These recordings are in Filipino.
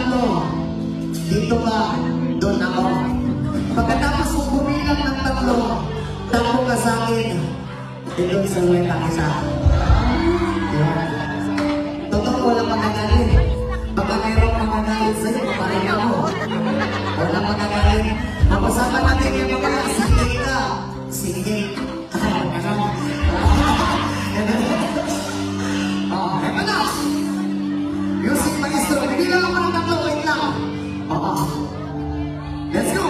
tatlo, dito ka, doon ako. Pagkatapos kong bumilang ng tatlo, takbo ka sa akin, dito sa wet ang isa. Totoo, walang magagalit. Baka mayroong magagalit sa'yo, paparin ako. Walang magagalit. Napasama natin yung mga sige ka. Sige. Eto na! Music Maestro, bibilang ako ng tatlo, wait lang. Let's go!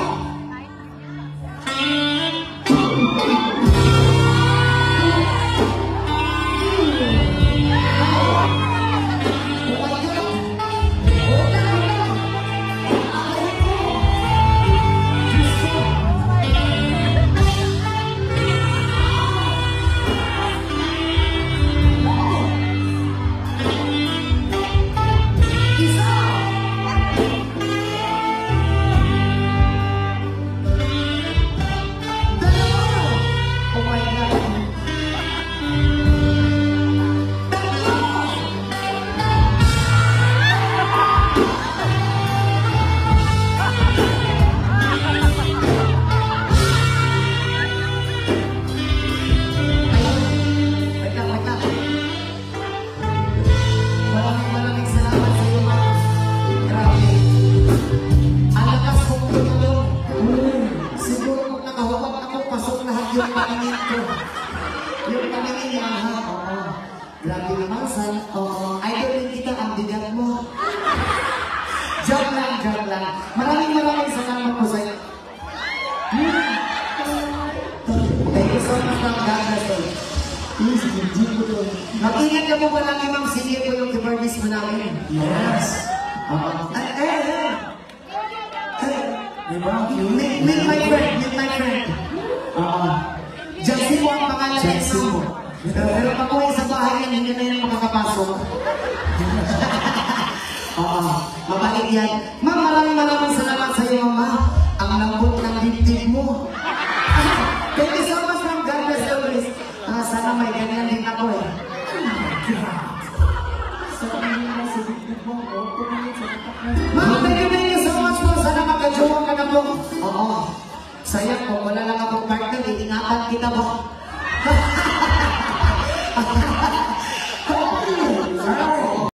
Yung paningin ko. Yung paningin niya, oo. Grabe naman, son. Oo. Idol din kita, ang bigat mo. Joke lang, joke lang. Maraming salamat po sa'yo. Thank you so much, Ma'am Gagason. Mag-ingat ka po ba lang, Ma'am, sige po yung kibardis mo namin. Yes. Oo. Meet my friend. Jackson mo ang pangalan nito. Pero pag uwi sa bahay yan, hindi na yung makakapasok. Mabalik yan.